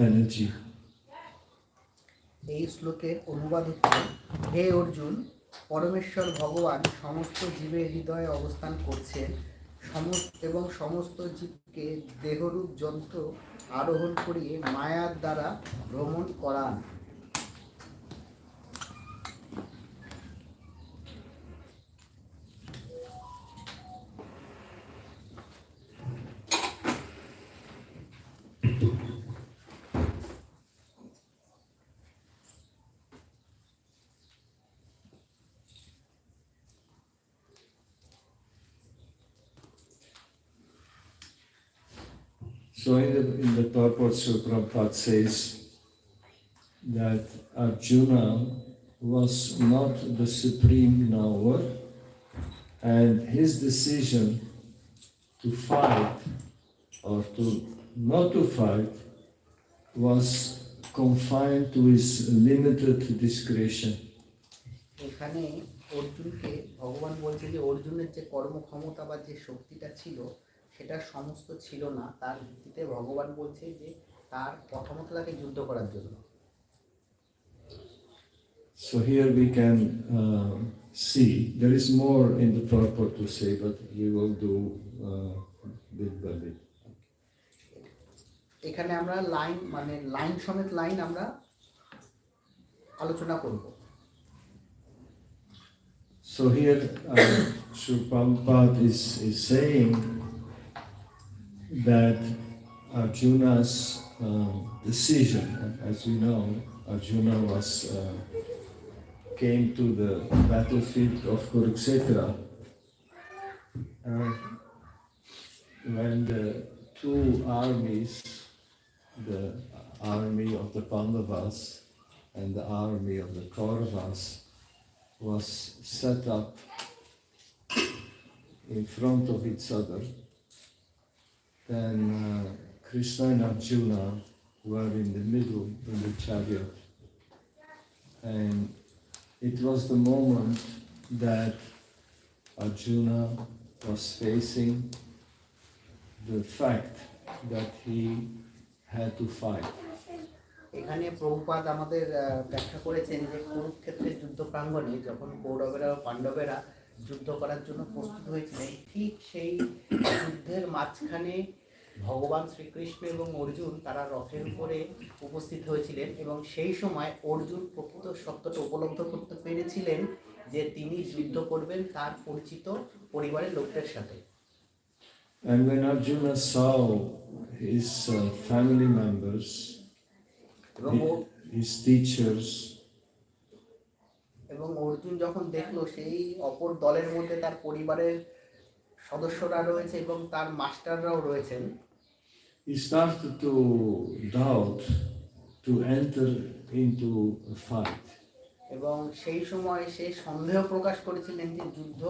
energy. এই শ্লোকের অনুবাদ হচ্ছে, হে অর্জুন, পরমেশ্বর ভগবান সমস্ত জীবের হৃদয়ে অবস্থান করছেন এবং সমস্ত জীবকে দেহরূপ যন্ত্র আরোহণ করিয়ে মায়ার দ্বারা ভ্রমণ করান। So in the purport, Srila Prabhupada says that Arjuna was not the supreme knower, and his decision to fight or to not to fight was confined to his limited discretion. এখানে অর্জুনকে ভগবান বলছে যে অর্জুনের যে কর্মক্ষমতা বা যে শক্তিটা ছিল সেটা সমস্ত ছিল না, তার ভিত্তিতে ভগবান বলছে যে তার প্রথমত তাকে যুদ্ধ করার জন্য। So here we can see there is more in the purport to say, but we will do bit by bit. এখানে আমরা লাইন সমেত লাইন আমরা আলোচনা করব। So here Srila Prabhupada is saying that Arjuna's decision, as we know, Arjuna came to the battlefield of Kurukshetra when the two armies, the army of the Pandavas and the army of the Kauravas, was set up in front of each other. Then Krishna and Arjuna were in the middle in the chariot, and it was the moment that Arjuna was facing the fact that he had to fight. এখানে প্রভুপাদ আমাদের ব্যাখ্যা করেছেন যে কুরুক্ষেত্রের যুদ্ধ প্রাঙ্গণে যখন কৌরবেরা ও পাণ্ডবেরা যুদ্ধ করার জন্য প্রস্তুত হয়েছিলেন, ঠিক সেই যুদ্ধের মাঝখানে ভগবান শ্রীকৃষ্ণ এবং অর্জুন তারা রথের উপরে উপস্থিত হয়েছিলেন, এবং সেই সময় অর্জুন প্রকৃত সত্যটা উপলব্ধ করতে পেরেছিলেন যে তিনি যুদ্ধ করবেন তার পরিচিত পরিবারের লোকদের সাথে। And when Arjuna saw his family members, his teachers, এবং অর্জুন যখন দেখলো সেই অপর দলের মধ্যে তার পরিবারের সদস্যরা রয়েছে এবং তার মাস্টাররাও রয়েছেন, he started to doubt to enter into a fight. এবং সেই সময় সে সন্দেহ প্রকাশ করেছিলেন যে যুদ্ধ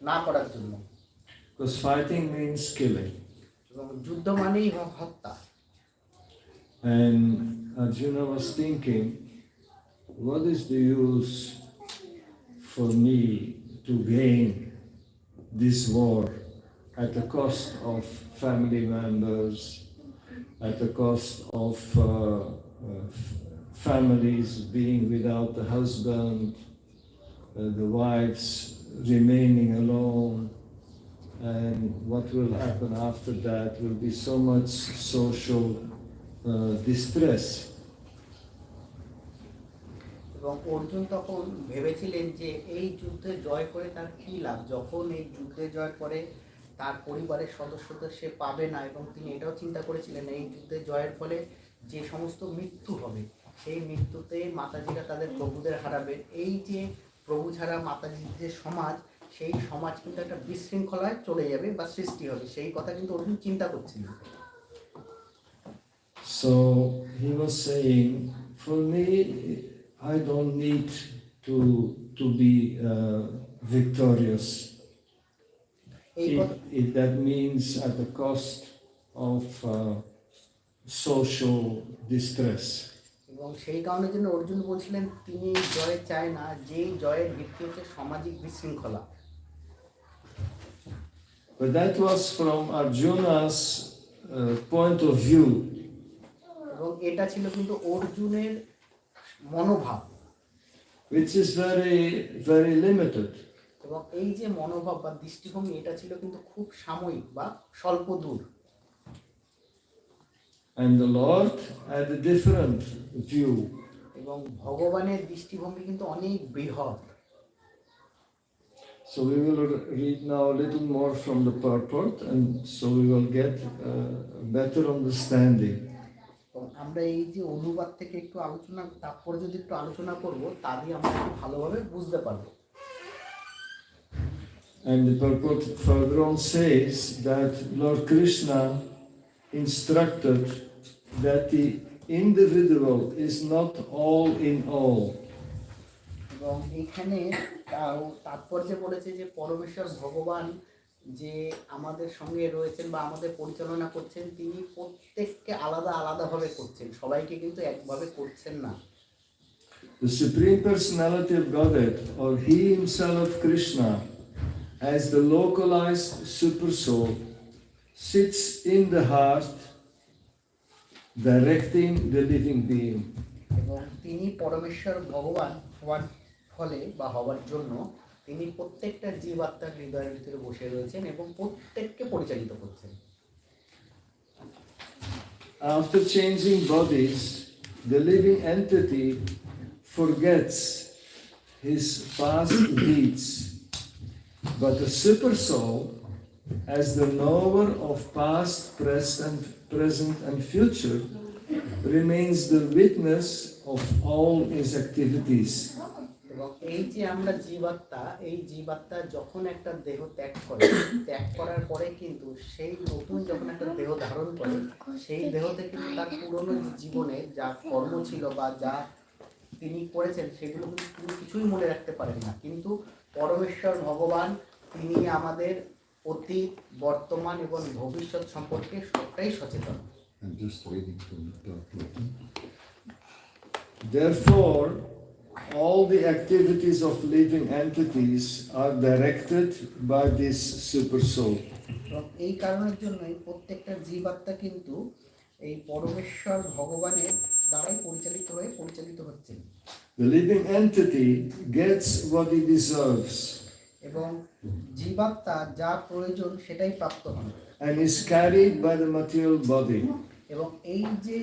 না করার জন্য। Because fighting means killing. এবং যুদ্ধ মানেই হত্যা। And Arjuna was thinking, what is the use for me to gain this war at the cost of family members, at the cost of families being without the husband, the wives remaining alone, and what will happen after that will be so much social distress. এবং অর্জুন তখন ভেবেছিলেন যে এই যুদ্ধে জয় করে তার কী লাভ, যখন এই যুদ্ধে জয় করে তার পরিবারের সদস্যদের সে পাবে না, এবং তিনি এটাও চিন্তা করেছিলেন এই যুদ্ধে জয়ের ফলে যে সমস্ত মৃত্যু হবে সেই মৃত্যুতে মাতাজিরা তাদের প্রভুদের হারাবে, এই যে প্রভু ছাড়া মাতাজির যে সমাজ, সেই সমাজ কিন্তু একটা বিশৃঙ্খলায় চলে যাবে বা সৃষ্টি হবে, সেই কথা কিন্তু অর্জুন চিন্তা করছিলেন। So he was saying, for me, I don't need to be victorious. If that means at the cost of social distress. এবং সেই কারণের জন্য অর্জুন বলছিলেন তিনি জয় চায় না, যে জয়ের ভিত্তি হচ্ছে সামাজিক বিশৃঙ্খলা। But that was from Arjuna's point of view. এবং এটা ছিল কিন্তু অর্জুনের মনোভাব, which is very, very limited. এবং এই যে মনোভাব বা দৃষ্টিভঙ্গি এটা ছিল কিন্তু খুব সাময়িক বা স্বল্প দূর। And the Lord had a different view. এবং ভগবানের দৃষ্টিভঙ্গি কিন্তু অনেক বৃহৎ। So we will read now a little more from the purport, and so we will get a better understanding. আমরা এই যে অনুবাদ থেকে একটু আলোচনা, তারপরে যদি একটু আলোচনা করব, তা দিয়ে আমরা একটু ভালোভাবে বুঝতে পারবো। And the purport further on says that Lord Krishna instructed that the individual is not all in all. এবং এখানে তাৎপর্য বলেছে যে পরমেশ্বর ভগবান যে আমাদের সঙ্গে রয়েছেন বা আমাদের পরিচালনা করছেন, তিনি প্রত্যেককে আলাদা আলাদাভাবে করছেন, সবাইকে কিন্তু একভাবে করছেন না। The Supreme Personality of Godhead, or He Himself, Krishna, as the localized Super Soul, sits in the heart, directing the living being. এবং তিনি পরমেশ্বর ভগবান হওয়ার ফলে বা হওয়ার জন্য তিনি প্রত্যেকটা জীবাত্মার হৃদয়ের ভিতরে বসে রয়েছেন এবং প্রত্যেককে পরিচালিত করছেন। After changing bodies, the living entity forgets his past deeds, but the super soul, as the knower of past, present and future, remains the witness of all his activities. এবং এই যে আমরা জীবাত্মা, এই জীবাত্মা যখন একটা দেহ ত্যাগ করার পরে কিন্তু সেই নতুন যখন একটা দেহ ধারণ করে, সেই দেহতে কিন্তু তার পুরনো জীবনে যা কর্ম ছিল বা যা তিনি করেছেন সেগুলো কিন্তু কিছুই মনে রাখতে পারেন না। কিন্তু পরমেশ্বর ভগবান তিনি আমাদের অতীত, বর্তমান এবং ভবিষ্যৎ সম্পর্কে সবটাই সচেতন। Therefore, all the activities of living entities are directed by this super soul. এই কারণের জন্যই প্রত্যেকটা জীবাত্মা কিন্তু এই পরমেশ্বর ভগবানের দ্বারাই পরিচালিত হচ্ছে। The living entity gets what he deserves. এবং জীবাত্মা যা প্রয়োজন সেটাই প্রাপ্ত হন। And is carried by the material body. এবং এই যে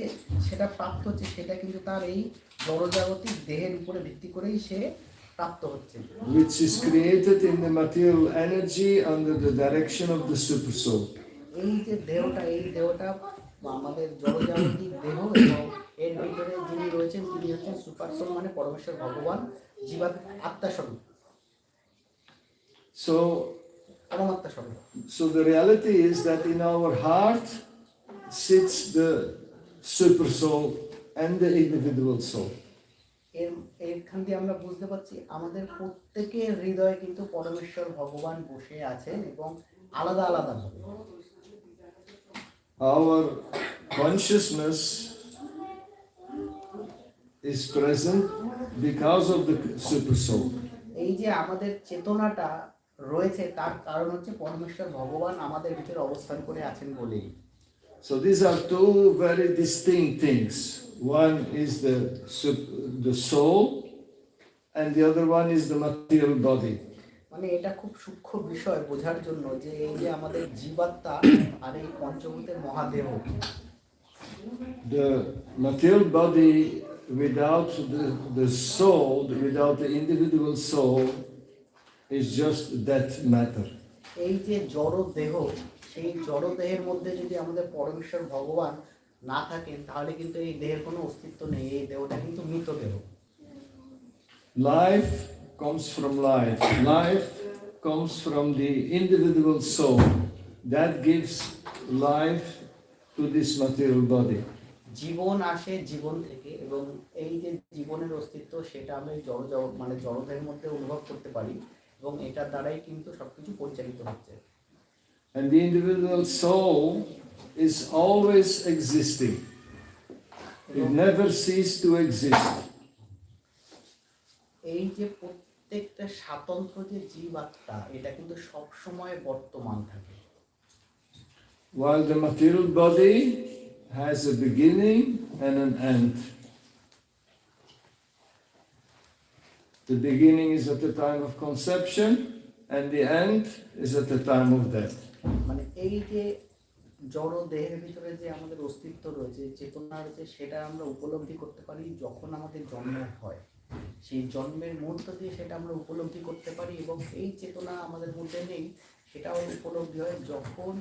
সেটা প্রাপ্ত হচ্ছে সেটা কিন্তু তার এই জড়জাগতিক দেহের উপরে ভিত্তি করেই সে প্রাপ্ত হচ্ছে। Which is created in the material energy under the direction of the super soul. এই যে দেহটা, এই দেহটা আমাদের জড়জাগতিক দেহ, এবং এর ভিতরে যিনি রয়েছেন তিনি হচ্ছেন সুপার সোল, মানে পরমেশ্বর ভগবান, আত্মা স্বরূপ, পরমাত্মা স্বরূপ। So the reality is that in our heart sits the super soul and the individual soul. এখান দিয়ে আমরা বুঝতে পারছি আমাদের প্রত্যেকের হৃদয়ে কিন্তু পরমেশ্বর ভগবান বসে আছেন এবং আলাদা আলাদা ভাবে। Our consciousness is present because of the super soul. এই যে আমাদের চেতনাটা রয়েছে তার কারণ হচ্ছে পরমেশ্বর ভগবান আমাদের ভিতরে অবস্থান করে আছেন বলেই। So these are two very distinct things. One is the soul, and the other one is the material body. মানে এটা খুব সূক্ষ্ম বিষয় বোঝার জন্য যে এই যে আমাদের জীবাত্মা আর এই পঞ্চভূতের মহাদেহ। The material body without the soul, without the individual soul, is just that matter. এই যে জড় দেহ, সেই জড় দেহের মধ্যে যদি আমাদের পরমেশ্বর ভগবান না থাকেন তাহলে কিন্তু এই দেহের কোনো অস্তিত্ব নেই, এই দেহটা কিন্তু মৃত দেহ। Life comes from life. Life comes from the individual soul. That gives life to this material body. জীবন আসে জীবন থেকে, এবং এই যে জীবনের অস্তিত্ব সেটা আমরা মানে জড়দেহের মধ্যে অনুভব করতে পারি, এবং এটার দ্বারাই কিন্তু সবকিছু পরিচালিত হচ্ছে। And the individual soul is always existing. It never ceases to exist. এই যে প্রত্যেকটা স্বতন্ত্র যে জীবাত্মা এটা কিন্তু সব সময় বর্তমান থাকে। While the material body has a beginning and an end. The beginning is at the time of conception, and the end is at the time of death. মানে এই যে জড় দেহের ভিতরে যে আমাদের অস্তিত্ব রয়েছে, চেতনা রয়েছে, সেটা আমরা উপলব্ধি করতে পারি যখন আমাদের জন্ম হয়। সেই জন্মের মুহূর্ত দিয়ে সেটা আমরা উপলব্ধি করতে পারি, এবং এই চেতনা আমাদের মধ্যে নেই, সেটাও উপলব্ধি হয় যখন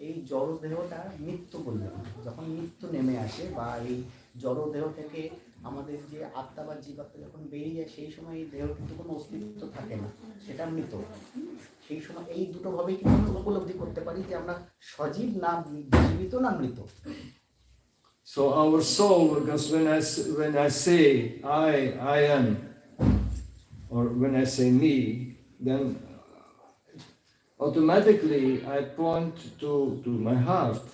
এই জড় দেহটা মৃত্যু বলবে, যখন মৃত্যু নেমে আসে, বা এই জড় দেহ থেকে আমাদের যে আত্মা বা জীবাত্মা যখন বেরিয়ে যায়, সেই সময় এই দেহ কিন্তু কোনো অস্তিত্ব থাকে না, সেটা মৃত। সেই সময় এই দুটো ভাবেই কিন্তু আমরা উপলব্ধি করতে পারি যে আমরা সজীব না জীবিত না মৃত। So our soul, because when I say I am, or when I say me, then automatically I point to my heart.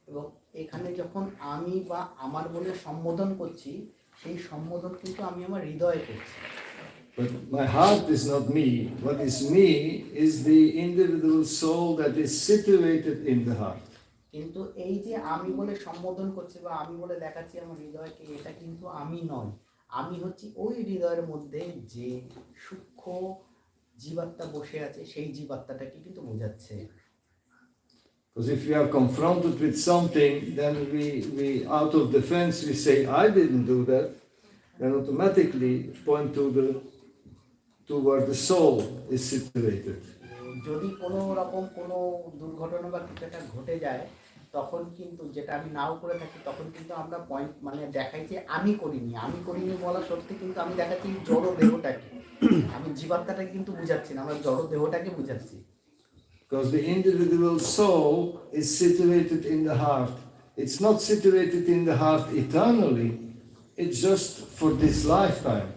এবং এখানে যখন আমি বা আমার বলে সম্বোধন করছি, সেই সম্বোধন কিন্তু আমি আমার হৃদয়ে করছি। But my heart is not me. What is me is the individual soul that is situated in the heart. কিন্তু এই যে আমি বলে সম্বোধন করছি বা আমি বলে দেখাচ্ছি আমার হৃদয়কে, এটা কিন্তু আমি নয়। আমি হচ্ছি ওই হৃদয়ের মধ্যে যে সূক্ষ্ম জীবাত্মা বসে আছে, সেই জীবাত্মাটাকে কিন্তু বোঝাচ্ছে। Because if we are confronted with something, then we out of defense we say I didn't do that, then automatically point to where the soul is situated. যদি কোনো রকম কোনো দুর্ঘটনা বা কিছু একটা ঘটে যায়, তখন কিন্তু যেটা আমি নাও করে থাকি, তখন কিন্তু আমরা পয়েন্ট মানে দেখাই যে আমি করিনি বলা সত্যি, কিন্তু আমি দেখাচ্ছি জড় দেহটাকে, আমি জীবাত্মাটাকে কিন্তু বুঝাচ্ছি না, আমরা জড় দেহটাকে বুঝাচ্ছি। Because the individual soul is situated in the heart. It's not situated in the heart eternally. It's just for this lifetime.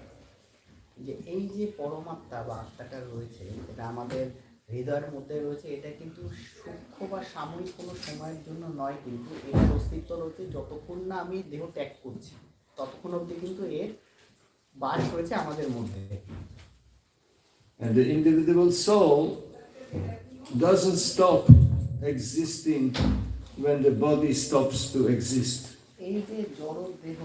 যে এই যে পরমাত্মা বা আত্মাটা রয়েছে, এটা আমাদের হৃদয়ের মধ্যে রয়েছে, এটা কিন্তু সূক্ষ্ম বা সাময়িক কোনো সময়ের জন্য নয়, কিন্তু এর অস্তিত্ব রয়েছে যতক্ষণ না আমি দেহ ত্যাগ করছি, ততক্ষণ অবধি কিন্তু এর বাস রয়েছে আমাদের মধ্যে। And the individual soul doesn't stop existing when the body stops to exist. এই যে জড় দেহ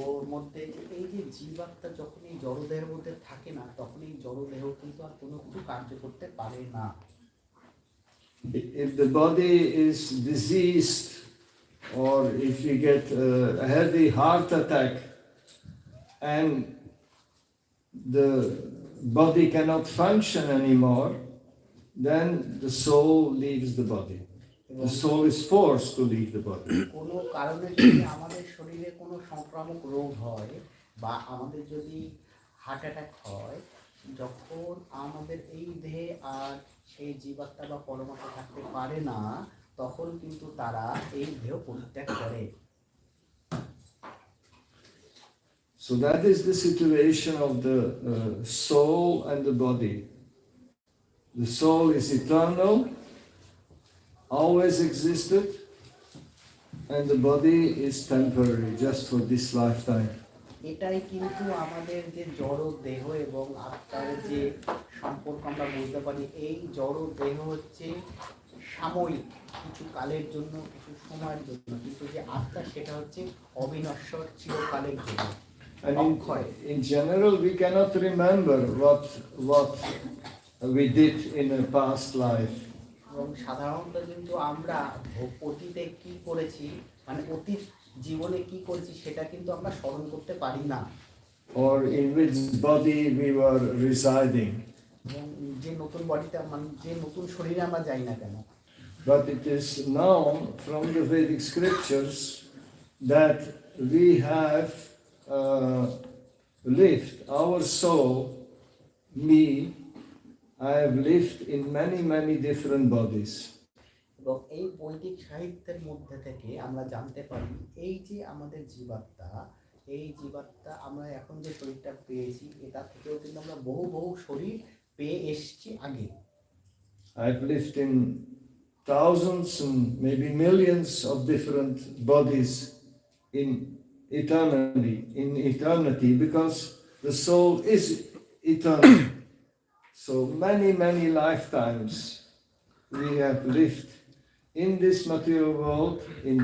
ওর মধ্যে এই যে জীবাত্মা যখন এই জড় দেহের মধ্যে থাকে না, তখন এই জড় দেহ কিন্তু আর কোনো কিছু কার্য করতে পারে না। If the body is diseased, or if you get a heavy heart attack and the body cannot function anymore, then the soul leaves the body. The soul is forced to leave the body. কোনো কারণে যদি আমাদের শরীরে কোনো সংক্রামক রোগ হয়, বা আমাদের যদি হার্ট অ্যাটাক হয়, যখন আমাদের এই দেহে আর সেই জীবাত্মা বা পরমাত্মা থাকতে পারে না, তখন কিন্তু তারা এই দেহ পরিত্যাগ করে। So that is the situation of the soul and the body. The soul is eternal, always existed, and the body is temporary, just for this lifetime. এটাই কিন্তু আমাদের যে জড় দেহ এবং আত্মার যে সম্পর্ক আমরা বুঝতে পারি। এই জড় দেহ হচ্ছে সাময়িক, কিছু কালের জন্য, কিছু সময়ের জন্য, কিন্তু যে আত্মা সেটা হচ্ছে অবিনশ্বর, চিরকালের জন্য। And in general, we cannot remember what we did in a past life. এবং সাধারণত কিন্তু আমরা অতীতে কি করেছি, মানে অতীত জীবনে কি করেছি, সেটা কিন্তু আমরা স্মরণ করতে পারি না। Or in which body we were residing. এবং যে নতুন বডিতে, মানে যে নতুন শরীরে আমরা যাই না কেন। But it is known from the Vedic scriptures that we have lived, our soul, me, I have lived in many different bodies. এবং এই বৈদিক সাহিত্যের মধ্যে থেকে আমরা জানতে পারি, এই যে আমাদের জীবাত্মা, এই জীবাত্মা আমরা এখন যে শরীরটা পেয়েছি, এটা থেকেও কিন্তু আমরা বহু শরীর পেয়ে এসেছি আগে। I've lived in thousands and maybe millions of different bodies in eternity, because the soul is eternal. So many lifetimes we have lived in this material world in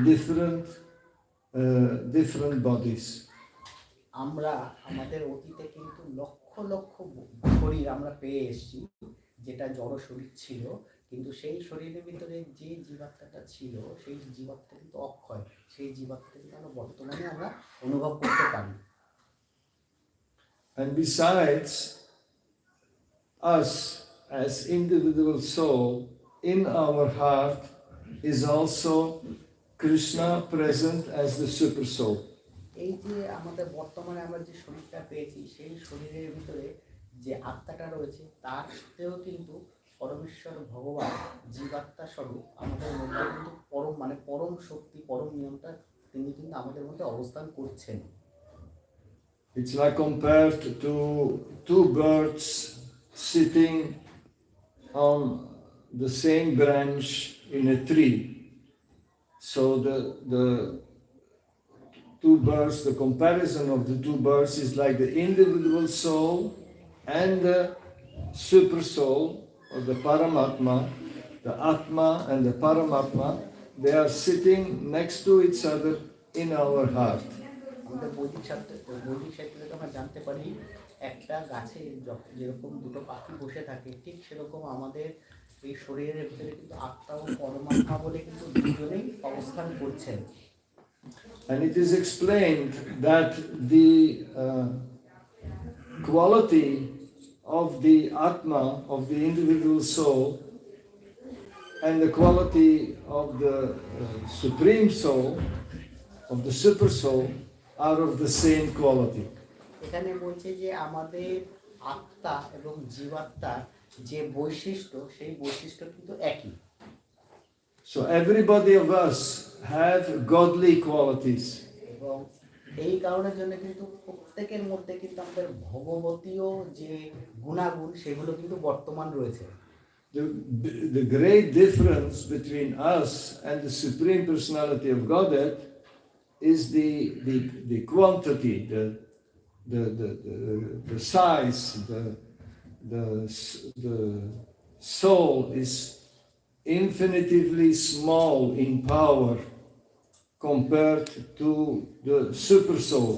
different bodies. আমরা আমাদের অতীতে কিন্তু লক্ষ লক্ষ শরীর আমরা পেয়ে এসেছি, যেটা জড় শরীর ছিল, কিন্তু সেই শরীরের ভিতরে যে জীবাত্মাটা ছিল সেই জীবাত্মা কিন্তু অক্ষয়, সেই জীবাত্মাটা কিন্তু আমরা বর্তমানে আমরা অনুভব করতে পারি। And besides us as individual soul, in our heart is also Krishna present as the super soul. এই যে আমাদের বর্তমানে আমরা যে শরীরটা পেয়েছি সেই শরীরের ভিতরে যে আত্মাটা রয়েছে তার সাথেও কিন্তু পরমেশ্বর ভগবান জীবাত্মা স্বরূপ আমাদের মধ্যে কিন্তু পরম শক্তি, পরম নিয়মটা তিনি কিন্তু আমাদের মধ্যে অবস্থান করছেন। It's like compared to two birds sitting on the same branch in a tree. So the two birds, the comparison of the two birds is like the individual soul and the super soul, or the Paramatma, the Atma and the Paramatma, they are sitting next to each other in our heart. আমাদের বৈদিক সাহিত্যে আমরা জানতে পারি একটা গাছে যেরকম দুটো পাখি বসে থাকে, ঠিক সেরকম আমাদের এই শরীরের ভিতরে কিন্তু আত্মা ও পরমাত্মা বলে কিন্তু দুজনেই অবস্থান করছেন। And it is explained that the quality of the Atma, of the individual soul, and the quality of the Supreme Soul, of the Super Soul, are of the same quality. এখানে বলছে যে আমাদের আত্মা এবং জীবাত্মার যে বৈশিষ্ট্য সেই বৈশিষ্ট্য কিন্তু একই। So everybody of us have godly qualities. এবং এই কারণের জন্য কিন্তু প্রত্যেকের মধ্যে কিন্তু আমাদের ভগবতীয় যে গুণাগুণ সেগুলো কিন্তু বর্তমান রয়েছে। The great difference between us and the Supreme Personality of Godhead is the quantity, the size, the soul is infinitively small in power compared to the super soul.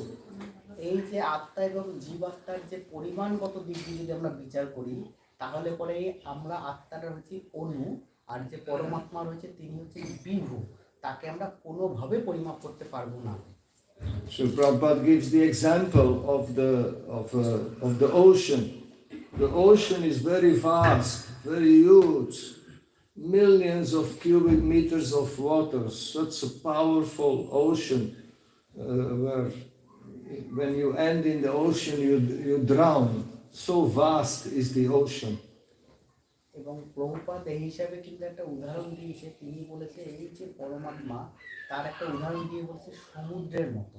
এই যে আত্মা এবং জীবাত্মার যে পরিমাণগত দিক দিয়ে যদি আমরা বিচার করি তাহলে পরে আমরা আত্মাটা হচ্ছে অণু আর যে পরমাত্মা রয়েছে তিনি হচ্ছেন বিভু, তাকে আমরা কোনোভাবে পরিমাপ করতে পারবো না। So Prabhupada gives the example of the ocean. The ocean is very vast, very huge, millions of cubic meters of water, such a powerful ocean where when you end in the ocean you drown. So vast is the ocean. এবং প্রভুপাদ এই হিসাবে কিন্তু একটা উদাহরণ দিয়েছে, তিনি বলেছে এই যে পরমাত্মা তার একটা উদাহরণ দিয়ে বলছে সমুদ্রের মতো,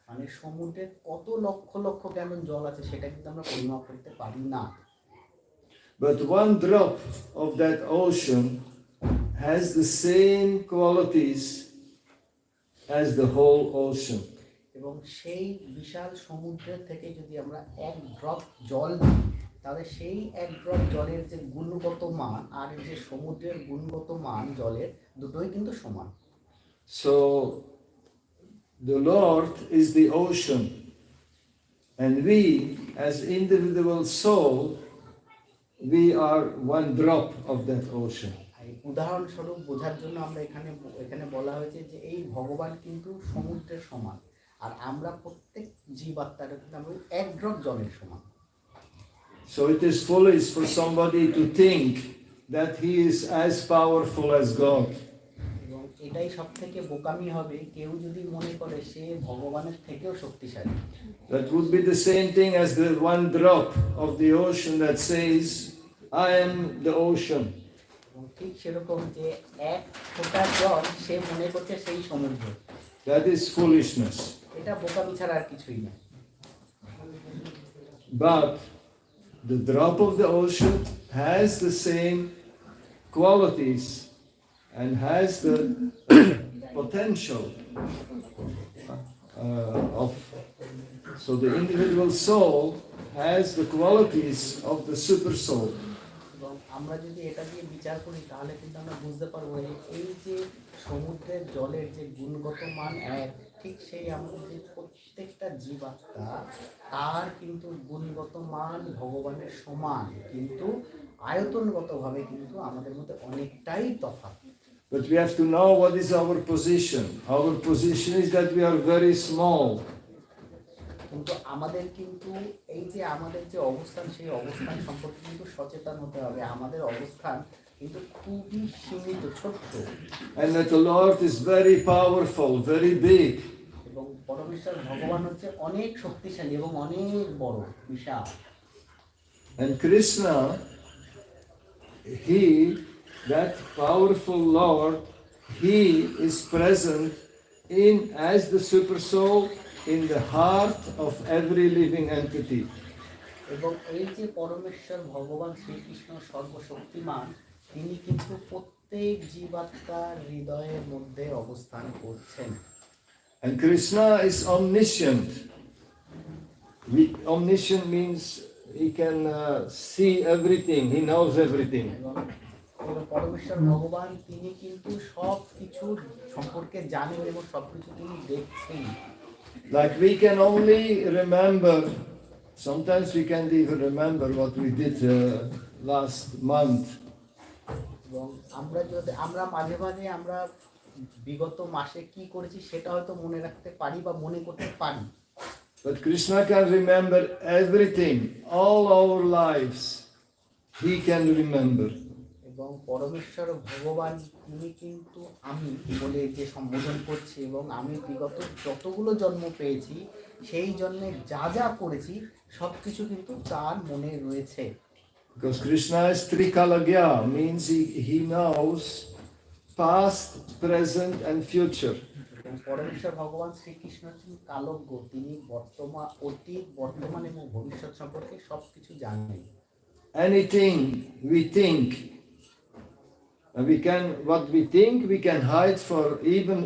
মানে সমুদ্রের কত লক্ষ লক্ষ গ্যালন জল আছে সেটা কিন্তু আমরা পরিমাপ করতে পারি না। But one drop of that ocean has the same qualities as the whole ocean. এবং সেই বিশাল সমুদ্রের থেকে যদি আমরা এক ড্রপ জল দিই তাহলে সেই এক ড্রপ জলের যে গুণগত মান আর যে সমুদ্রের গুণগত মান জলের দুটোই কিন্তু সমান। So the Lord is the ocean, and we as individual soul, we are one drop of that ocean. উদাহরণস্বরূপ বোঝার জন্য আমরা এখানে বলা হয়েছে যে এই ভগবান কিন্তু সমুদ্রের সমান আর আমরা প্রত্যেক জীবাত্মাটা কিন্তু আমরা এক ড্রপ জলের সমান। So it is foolish for somebody to think that he is as powerful as God. এবং এটাই সবথেকে বোকামি হবে কেউ যদি মনে করে সে ভগবানের থেকেও শক্তিশালী। That would be the same thing as the one drop of the ocean that says, I am the ocean. এবং ঠিক সেরকম যে এক ফোঁটা জল সে মনে করছে সেই সমুদ্র। That is foolishness. এটা বোকামি ছাড়া আর কিছুই না। But the drop of the ocean has the same qualities and has the potential so the individual soul has the qualities of the super soul. এবং আমরা যদি এটা দিয়ে বিচার করি তাহলে কিন্তু আমরা বুঝতে পারবো এই যে সমুদ্রের জলের যে গুণগত মান এক, ঠিক সেই আমাদের যে প্রত্যেকটা জীবাত্মা তার কিন্তু গুণগত মান ভগবানের সমান, কিন্তু আয়তনগতভাবে কিন্তু আমাদের মধ্যে অনেকটাই তফাৎ। But we have to know what is our position. Our position is that we are very small. কিন্তু আমাদের কিন্তু এই যে আমাদের যে অবস্থান, সেই অবস্থান সম্পর্কে কিন্তু সচেতন হতে হবে। আমাদের অবস্থান কিন্তু খুবই সীমিত, ছোট্ট। And that the Lord is very powerful, very big. এবং পরমেশ্বর ভগবান হচ্ছে অনেক শক্তিশালী এবং অনেক বড়, বিশাল। And Krishna, he, that powerful Lord, he is present in as the super soul in the heart of every living entity. এবং এই যে পরমেশ্বর ভগবান শ্রীকৃষ্ণ সর্বশক্তিমান, তিনি কিন্তু প্রত্যেক জীবাত্মার হৃদয়ের মধ্যে অবস্থান করছেন। And Krishna is omniscient. Omniscient means he can see everything, he knows everything. এবং পরমেশ্বর ভগবান তিনি কিন্তু সব কিছু সম্পর্কে জানেন এবং সব কিছু তিনি দেখছেন। Like we can only remember, sometimes we can't even remember what we did last month. এবং আমরা মাঝে মাঝে আমরা বিগত মাসে কি করেছি সেটা হয়তো মনে রাখতে পারি বা মনে করতে পারি। But Krishna can remember everything, all our lives. He can remember. এবং পরমেশ্বর ভগবান তিনি কিন্তু আমি বলে যে সম্বোধন করছি, এবং আমি বিগত যতগুলো জন্ম পেয়েছি সেই জন্মে যা যা করেছি সব কিছু কিন্তু তার মনে রয়েছে। Because Krishna is Trikalagya, means he knows past, present and future. পরমেশ্বর ভগবান শ্রীকৃষ্ণ হচ্ছেন কালজ্ঞ, তিনি বর্তমান, অতীত, বর্তমান এবং ভবিষ্যৎ সম্পর্কে সব কিছু জানেন। Anything we think, what we think we can hide for, even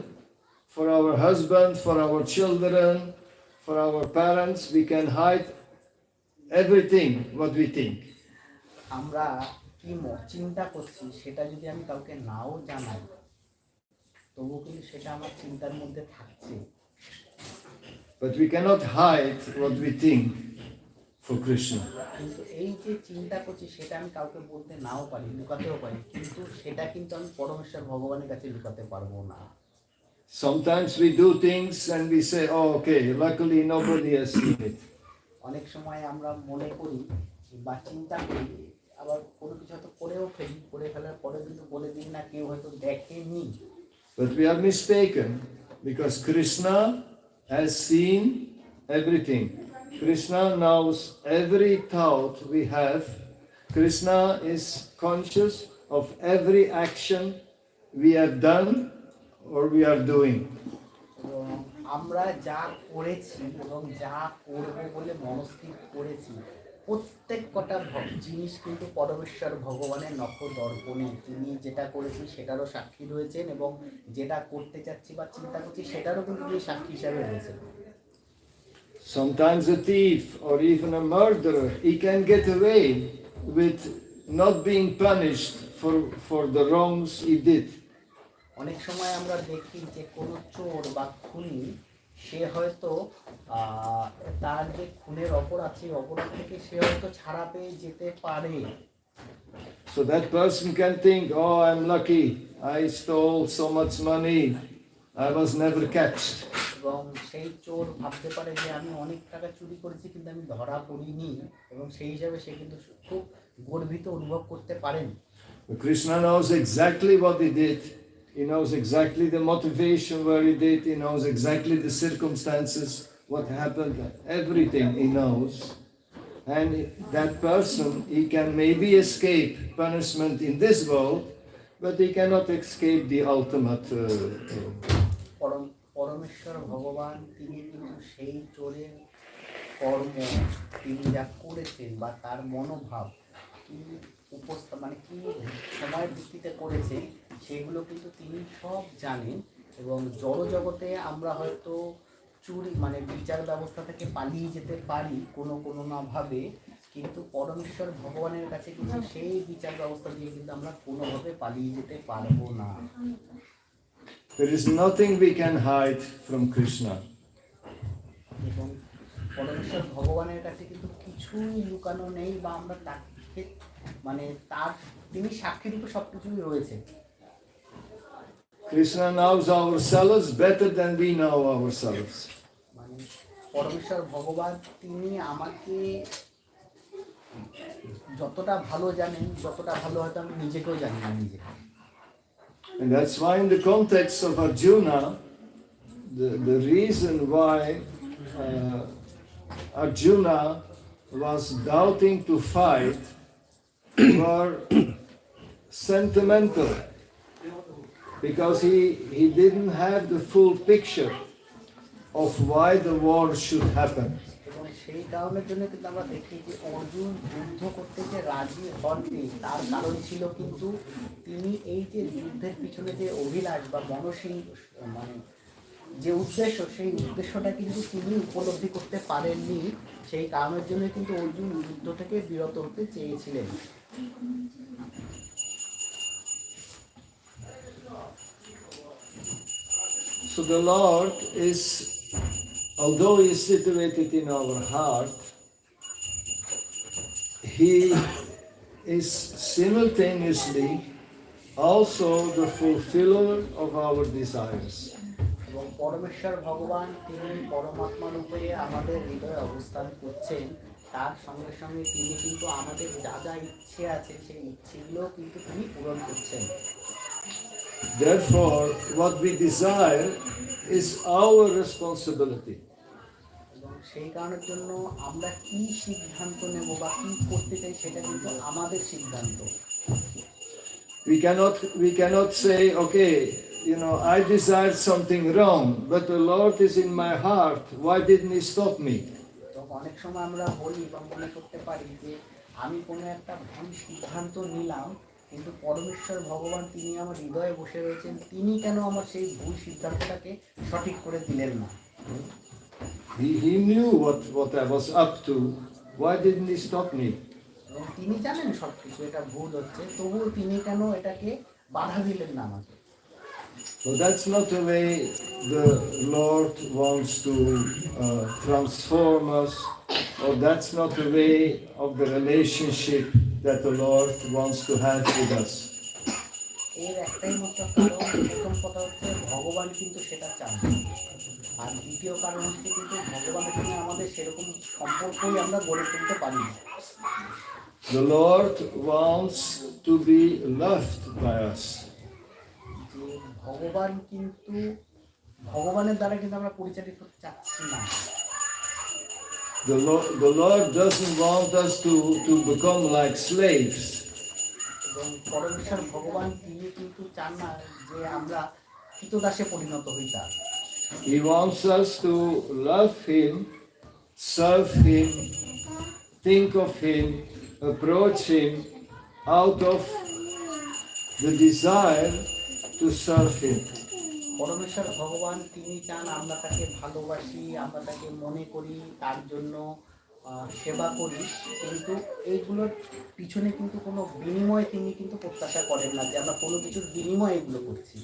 for our husband, for our children, for our parents, we can hide everything what we think. আমরা কি চিন্তা করছি সেটা যদি আমি কাউকে নাও জানাই, তবুও কিন্তু সেটা আমার চিন্তার মধ্যে থাকছে। But we cannot hide what we think for Krishna. কিন্তু এই যে চিন্তা করছি সেটা আমি কাউকে বলতে নাও পারি, লুকাতেও পারি, কিন্তু সেটা কিন্তু আমি পরমেশ্বর ভগবানের কাছে লুকাতে পারবো না। Sometimes we do things and we say, oh, okay, luckily nobody has seen it. অনেক সময় আমরা মনে করি বা চিন্তা করি, আবার কোনো কিছু হয়তো করেও ফেলি, করে ফেলার পরে কিন্তু বলে দিই না কেউ হয়তো দেখেনি। But we are mistaken, because Krishna has seen everything. Krishna knows every thought we have. Krishna is conscious of every action we have done or we are doing. আমরা যা করেছি এবং যা করব বলে মনস্থির করেছি, প্রত্যেক কটা জিনিস কিন্তু পরমেশ্বর ভগবানের নখদর্পণে, তিনি যেটা করেছি সেটারও সাক্ষী রয়েছেন, এবং যেটা করতে চাচ্ছি বা চিন্তা করছি সেটারও কিন্তু তিনি সাক্ষী হিসাবে রয়েছেন। Sometimes a thief or even a murderer, he can get away with not being punished for the wrongs he did. অনেক সময় আমরা দেখি যে কোনো চোর বা খুনি, সে হয়তো তার যে খুনের অপরাধ, সেই অপরাধ থেকে সে হয়তো ছাড়া পেয়ে যেতে পারে। So that person can think, oh, I'm lucky, I stole so much money, I was never catched. এবং সেই চোর ভাবতে পারে যে আমি অনেক টাকা চুরি করেছি কিন্তু আমি ধরা পড়িনি, এবং সেই হিসাবে সে কিন্তু খুব গর্বিত অনুভব করতে পারেন। Krishna knows exactly what he did. He knows exactly the motivation where he did. He knows exactly the circumstances, what happened, everything he knows. And that person, he can maybe escape punishment in this world, but he cannot escape the ultimate. পরমেশ্বর ভগবান তিনি কিন্তু সেই চোরের কর্ম, তিনি যা করেছেন বা তার মনোভাব কি মানে কি সময়ের ভিত্তিতে করেছেন, সেগুলো কিন্তু তিনি সব জানেন। এবং জড় জগতে আমরা হয়তো চুরি মানে বিচার ব্যবস্থা থেকে পালিয়ে যেতে পারি কোনো না ভাবে, কিন্তু পরমেশ্বর ভগবানের কাছে কিন্তু সেই বিচার ব্যবস্থা দিয়ে কিন্তু আমরা কোনোভাবে পালিয়ে যেতে পারবো না। There is nothing we can hide from Krishna. এবং পরমেশ্বর ভগবানের কাছে কিন্তু কিছুই লুকানো নেই, বা আমরা তাকে মানে তার তিনি সাক্ষী রূপে সবকিছুই রয়েছে। Krishna knows ourselves better than we know ourselves. মানে পরমেশ্বর ভগবান তিনি আমাকে যতটা ভালো জানেন, যতটা ভালো হয়তো আমি নিজেকেও জানি না নিজেকে। And that's why in the context of Arjuna, the reason why Arjuna was doubting to fight were sentimental, because he didn't have the full picture of why the war should happen. এবং সেই কারণের জন্য কিন্তু আমরা দেখি যে অর্জুন যুদ্ধ করতে যে রাজি হননি, তার কারণ ছিল কিন্তু তিনি এই যে যুদ্ধের পিছনে যে অভিলাষ বা মানে যে উদ্দেশ্য, সেই উদ্দেশ্যটা কিন্তু তিনি উপলব্ধি করতে পারেননি। সেই কারণের জন্য কিন্তু অর্জুন যুদ্ধ থেকে বিরত হতে চেয়েছিলেন। So the Lord is, although He is situated in our heart, He is simultaneously also the fulfiller of our desires. এবং পরমেশ্বর ভগবান তিনি পরমাত্মা রূপে আমাদের হৃদয়ে অবস্থান করছেন, তার সঙ্গে সঙ্গে তিনি কিন্তু আমাদের যা যা ইচ্ছে আছে সেই ইচ্ছেগুলো কিন্তু তিনি পূরণ করছেন। Therefore, what we desire is our responsibility. এবং সেই কারণের জন্য আমরা কি সিদ্ধান্ত নেব বা কি করতে চাই সেটা কিন্তু আমাদের সিদ্ধান্ত। We cannot say, okay, I desired something wrong, but the Lord is in my heart. Why didn't He stop me? তো অনেক সময় আমরা বলি বা মনে করতে পারি যে আমি কোনো একটা ভুল সিদ্ধান্ত নিলাম, কিন্তু পরমেশ্বর ভগবান তিনি আমার হৃদয়ে বসে রয়েছেন, তিনি কেন আমার সেই ভুল সিদ্ধান্তটাকে সঠিক করে দিলেন না? He knew what I was up to. Why didn't He stop me? এবং তিনি জানেন সব কিছু এটা ভুল হচ্ছে, তবুও তিনি কেন এটাকে বাধা দিলেন না আমাকে? So that's not the way the Lord wants to transform us, or that's not the way of the relationship that the Lord wants to have with us. এর একটাই মাত্র কারণ, প্রথম কথা হচ্ছে ভগবান কিন্তু সেটা চান, আর দ্বিতীয় কারণ হচ্ছে কিন্তু ভগবানের সঙ্গে আমাদের সেরকম সম্পর্কই আমরা গড়ে তুলতে পারি না। The Lord wants to be loved by us. যে ভগবান কিন্তু ভগবানের দ্বারা কিন্তু আমরা পরিচালিত হতে চাচ্ছি না। The Lord doesn't want us to become like slaves. এবং পরমেশ্বর ভগবান তিনি কিন্তু চান না যে আমরা কৃতদাসে পরিণত হই তার। He wants us to love Him, serve Him, think of Him, approach Him out of the desire to serve Him. পরমেশ্বর ভগবান তিনি চান আমরা তাকে ভালোবাসি, আমরা তাকে মনে করি, তার জন্য সেবা করি, কিন্তু এইগুলোর পিছনে কিন্তু কোনো বিনিময় তিনি কিন্তু প্রত্যাশা করেন না যে আমরা কোনো কিছুর বিনিময়ে এগুলো করছি।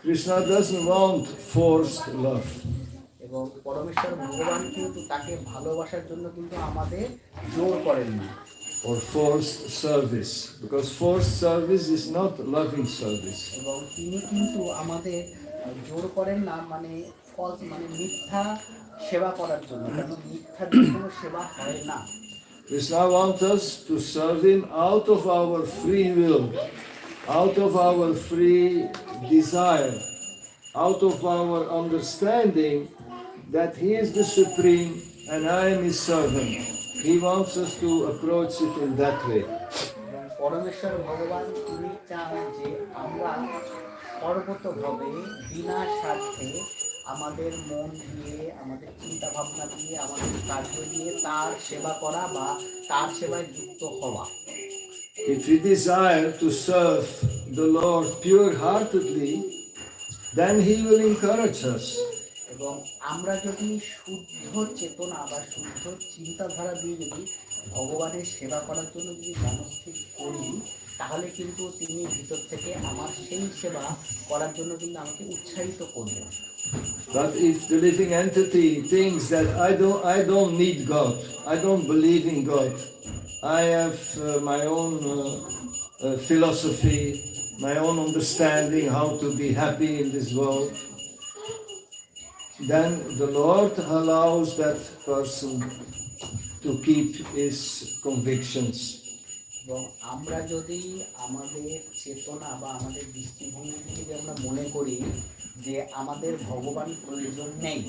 Krishna doesn't want forced love. এবং পরমেশ্বর ভগবান কিন্তু তাকে ভালোবাসার জন্য কিন্তু আমাদের জোর করেন না। Or forced service, because forced service is not loving service. এবং তিনি কিন্তু আমাদের জোর করেন না মানে মিথ্যা সেবা করার জন্য, কারণ মিথ্যা দিয়ে কোনো সেবা হয় না। Krishna wants us to serve Him out of our free will, out of our free desire, out of our understanding that He is the Supreme and I am His servant. He wants us to approach it in that way. পরমেশ্বর ভগবান তিনি চান যে আমরা সর্বতভাবে বিনা স্বার্থে আমাদের মন দিয়ে, আমাদের চিন্তা ভাবনা দিয়ে, আমাদের কার্য দিয়ে তার সেবা করা বা তার সেবায় যুক্ত হওয়া। If we desire to serve the Lord pure-heartedly, then He will encourage us. এবং আমরা যদি শুদ্ধ চেতনা বা শুদ্ধ চিন্তাধারা দিয়ে যদি ভগবানের সেবা করার জন্য যদি মনস্থির করি, তাহলে কিন্তু তিনি ভিতর থেকে আমার সেই সেবা করার জন্য কিন্তু আমাকে উৎসাহিত করবেন। But if the living entity thinks that I don't need God, I don't believe in God, I have my own philosophy, my own understanding how to be happy in this world, then the Lord allows that person to keep his convictions. এবং আমরা যদি আমাদের চেতনা বা আমাদের দৃষ্টিভঙ্গি থেকে যদি আমরা মনে করি যে আমাদের ভগবান প্রয়োজন নেই,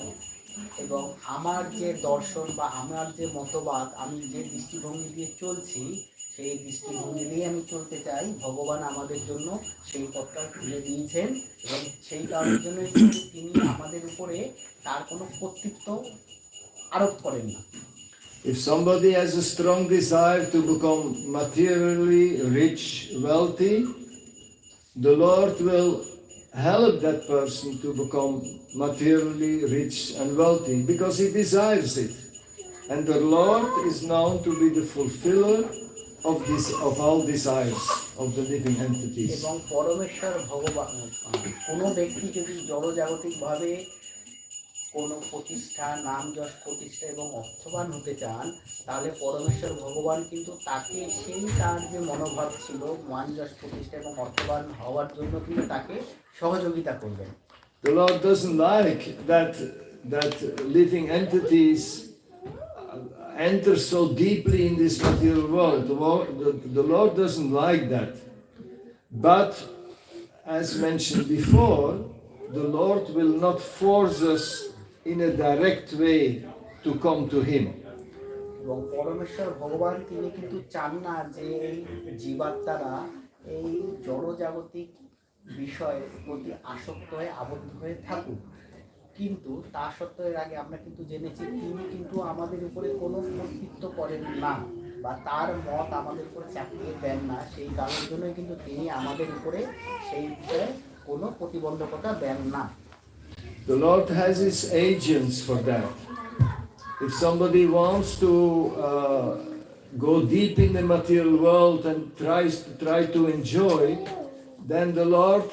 এবং আমার যে দর্শন বা আমার যে মতবাদ, আমি যে দৃষ্টিভঙ্গি দিয়ে চলছি সেই দৃষ্টিভঙ্গি দিয়ে আমি চলতে চাই, ভগবান আমাদের জন্য সেই পথটা খুলে দিয়েছেন এবং সেই কারণের জন্য কিন্তু তিনি আমাদের উপরে তার কোনো কর্তৃত্ব আরোপ করেন না। If somebody has a strong desire to become materially rich, wealthy, the Lord will help that person to become materially rich and wealthy because he desires it. And the Lord is known to be the fulfiller of all desires of the living entities. এবং পরমেশ্বর ভগবান, কোনো ব্যক্তি যদি জড়জাগতিকভাবে কোনো প্রতিষ্ঠা, নাম যশ প্রতিষ্ঠা এবং অর্থবান হতে চান, তাহলে পরমেশ্বর ভগবান কিন্তু তাকে সেই তার যে মনোভাব ছিল মান যশ প্রতিষ্ঠা এবং অর্থবান হওয়ার জন্য কিন্তু তাকে সহযোগিতা করবেন। The Lord doesn't like that living entities enter so deeply in this material world. The Lord doesn't like that. But as mentioned before, the Lord will not force us in a direct way to come to Him. এবং পরমেশ্বর ভগবান তিনি কিন্তু চান না যে এই জীবাত্মারা এই জড়জাগতিক বিষয়ের প্রতি আসক্ত হয়ে আবদ্ধ হয়ে থাকুক, কিন্তু তা সত্ত্বেও এর আগে আমরা কিন্তু জেনেছি তিনি কিন্তু আমাদের উপরে কোনো কর্তৃত্ব করেন না বা তার মত আমাদের উপরে চাপিয়ে দেন না। সেই কারণের জন্যই কিন্তু তিনি আমাদের উপরে সেই বিষয়ে কোনো প্রতিবন্ধকতা দেন না। The Lord has His agents for that. If somebody wants to go deep in the material world and try to enjoy, then the Lord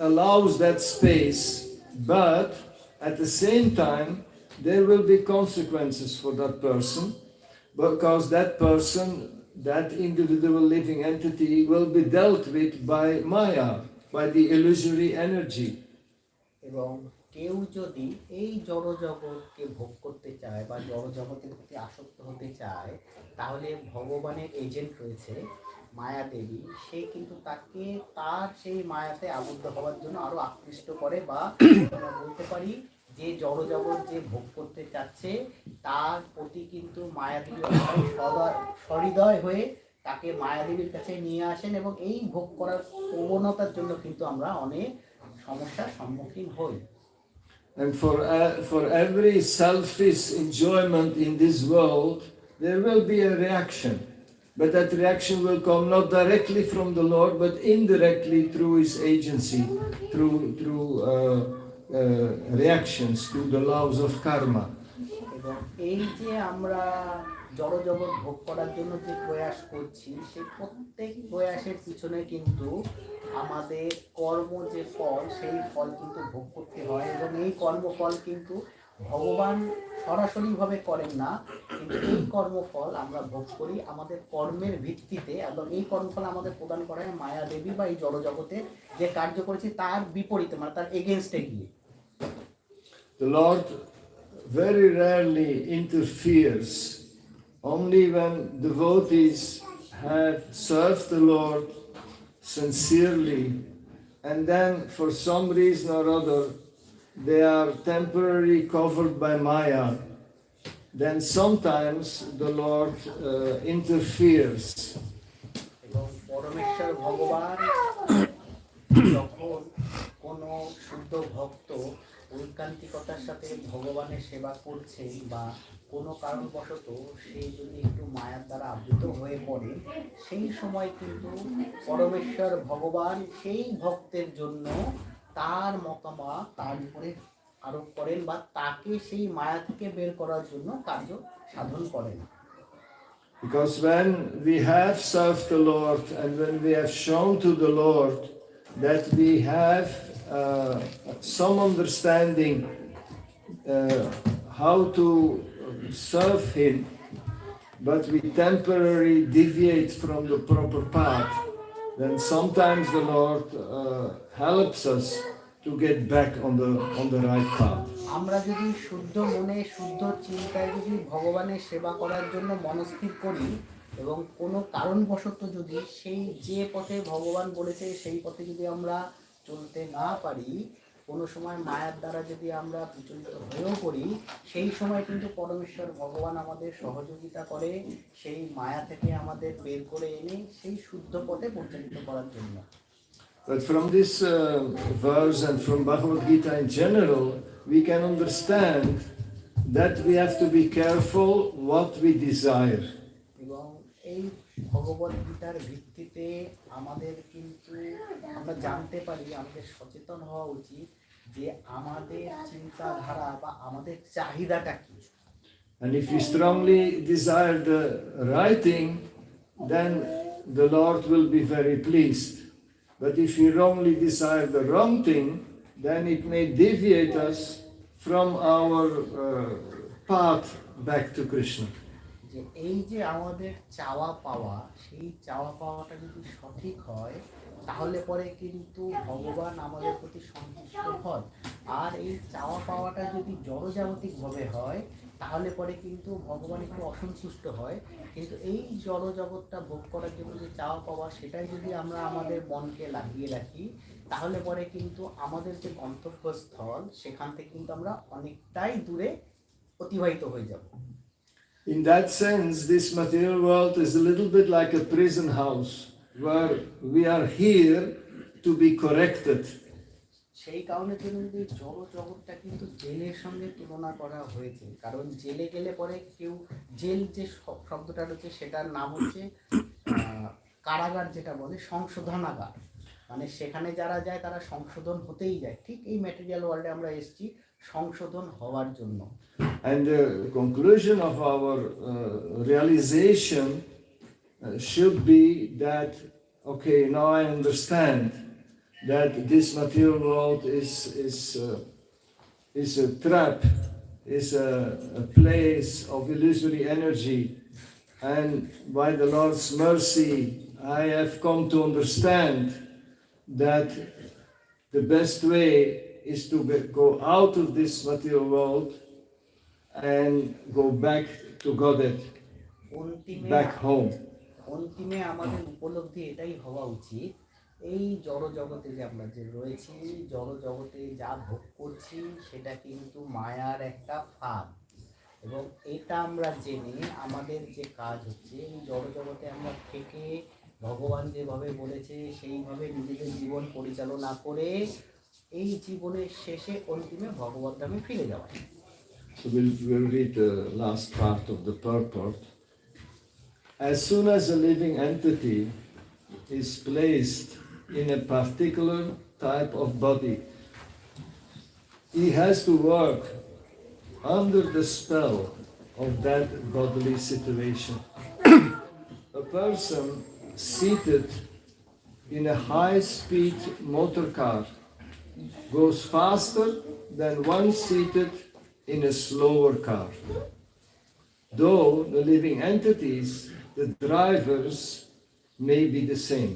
allows that space, but at the same time there will be consequences for that person, because that person, that individual living entity will be dealt with by Maya, by the illusory energy. এবং কেউ যদি এই জড়জগৎকে ভোগ করতে চায় বা জড়জগতের প্রতি আসক্ত হতে চায়, তাহলে ভগবানের এজেন্ট রয়েছে মায়া দেবী, সে কিন্তু তাকে তার সেই মায়াতে আবদ্ধ হওয়ার জন্য আরো আকৃষ্ট করে, বা আমরা বলতে পারি যে জড়জগৎ যে ভোগ করতে চাচ্ছে তার প্রতি কিন্তু মায়াদেবী সহৃদয় হয়ে তাকে মায়াদেবীর কাছে নিয়ে আসেন, এবং এই ভোগ করার প্রবণতার জন্য কিন্তু আমরা অনেক সমস্যার সম্মুখীন হই। And for every selfish enjoyment in this world, there will be a reaction. But that reaction will come not directly from the Lord, but indirectly through His agency, through reactions to the laws of karma. এবং এই যে আমরা জড়জগৎ ভোগ করার জন্য যে প্রয়াস করছি, সেই প্রত্যেক প্রয়াসের পিছনে কিন্তু আমাদের কর্ম যে ফল, সেই ফল কিন্তু ভোগ করতে হয়, এবং এই কর্মফল কিন্তু ভগবান সরাসরিভাবে করেন না, কিন্তু এই কর্মফল আমরা ভোগ করি আমাদের কর্মের ভিত্তিতে, এবং এই কর্মফল আমাদের প্রদান করা হয় মায়া দেবী বা এই জড়জগতে যে কার্য করেছি তার বিপরীতে, মানে তার এগেনস্টে গিয়ে। The Lord very rarely interferes. Only when devotees have served the Lord sincerely, and then for some reason or other they are temporarily covered by Maya, then sometimes the Lord interferes. এবং পরমেশ্বর ভগবান যখন কোনো শুদ্ধ ভক্ত ঐকান্তিকতার সাথে ভগবানের সেবা করছেন বা কোনো কারণবশত সে যদি একটু মায়ার দ্বারা আবৃত হয়ে পড়ে, সেই সময় কিন্তু পরমেশ্বর ভগবান সেই ভক্তের জন্য তার মতামত তার উপরে আরোপ করেন বা তাকে সেই মায়া থেকে বের করার জন্য কার্য সাধন করেন। Because when we have served the Lord and when we have shown to the Lord that we have some understanding how to serve Him, but we temporarily deviate from the proper path, then sometimes the Lord helps us to get back on the right path. আমরা যদি শুদ্ধ মনে শুদ্ধ চিন্তায় যদি ভগবানের সেবা করার জন্য মনস্থির করি এবং কোনো কারণবশত যদি সেই যে পথে ভগবান বলেছে সেই পথে যদি আমরা চলতে না পারি, কোনো সময় মায়ার দ্বারা যদি আমরা বিচলিত হয়েও পড়ি, সেই সময় কিন্তু পরমেশ্বর ভগবান আমাদের সহযোগিতা করে সেই মায়া থেকে আমাদের বের করে এনে সেই শুদ্ধ পথে পরিচালিত করার জন্য। But from this verse and from Bhagavad Gita in general, we can understand that we have to be careful what we desire. এবং এই ভগবদ গীতার ভিত্তিতে আমাদের কিন্তু আমরা জানতে পারি, আমাদের সচেতন হওয়া উচিত যে আমাদের চিন্তাধারা বা আমাদের চাহিদাটা কি। And if we strongly desire the right thing, then the Lord will be very pleased. But if we wrongly desire the wrong thing, then it may deviate us from our path back to Krishna. যে এই যে আমাদের চাওয়া পাওয়া, সেই চাওয়া পাওয়াটা যদি সঠিক হয় তাহলে পরে কিন্তু ভগবান আমাদের প্রতি সন্তুষ্ট হন। আর এই চাওয়া পাওয়াটা যদি জড়জাগতিকভাবে হয় তাহলে পরে কিন্তু ভগবান একটু অসন্তুষ্ট হয়। কিন্তু এই জড়জগৎটা ভোগ করার জন্য যে চাওয়া পাওয়া, সেটাই যদি আমরা আমাদের মনকে লাগিয়ে রাখি তাহলে পরে কিন্তু আমাদের যে গন্তব্যস্থল সেখান থেকে কিন্তু আমরা অনেকটাই দূরে অতিবাহিত হয়ে যাব। In that sense, this material world is a little bit like a prison house where we are here to be corrected. সেই কারণের জন্য কিন্তু জড় জগৎটা কিন্তু জেলের সঙ্গে তুলনা করা হয়েছে। কারণ জেলে গেলে পরে কেউ জেল যে শব্দটা রয়েছে সেটার নাম হচ্ছে কারাগার, যেটা বলে সংশোধনাগার। মানে সেখানে যারা যায় তারা সংশোধন হতেই যায়। ঠিক এই ম্যাটেরিয়াল ওয়ার্ল্ডে আমরা এসেছি সংশোধন হওয়ার জন্য। And the conclusion of our realization should be that, okay, now I understand that this material world is a trap, is a place of illusory energy, and by the Lord's mercy I have come to understand that the best way is to go out of this material world and go back to Godhead, back home. অন্তিমে আমাদের উপলব্ধি এটাই হওয়া উচিত, এই জড় জগতে যে আমরা যে রয়েছি, জড় জগতে যা ভোগ করছি সেটা কিন্তু মায়ার একটা ফাঁদ। এবং এটা আমরা জেনে আমাদের যে কাজ হচ্ছে এই জড় জগতে আমরা থেকে ভগবান যেভাবে বলেছে সেইভাবে নিজেদের জীবন পরিচালনা করে এই জীবনের শেষে অন্তিমে ভগবত ধামে ফিরে যাওয়া। So we'll read the last part of the purport. As soon as a living entity is placed in a particular type of body, he has to work under the spell of that bodily situation. A person seated in a high-speed motor car goes faster than one seated in a slower car. Though the living entities, the drivers, may be the same.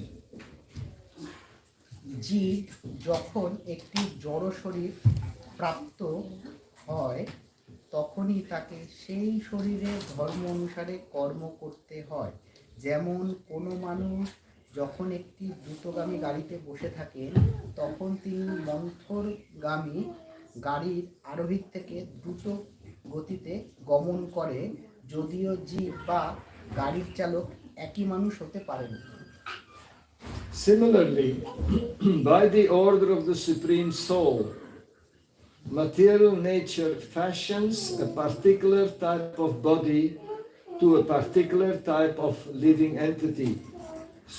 জীব যখন একটি জড় শরীর প্রাপ্ত হয় তখনই তাকে সেই শরীরের ধর্ম অনুসারে কর্ম করতে হয়। যেমন কোনো মানুষ যখন একটি দ্রুতগামী গাড়িতে বসে থাকেন তখন তিনি মন্থরগামী গাড়ির আরোহীর থেকে দ্রুত গতিতে গমন করে, যদিও জীব বা গাড়ির চালক একই মানুষ হতে পারেন। Similarly, by the order of the Supreme Soul, material nature fashions a particular type of body to a particular type of living entity,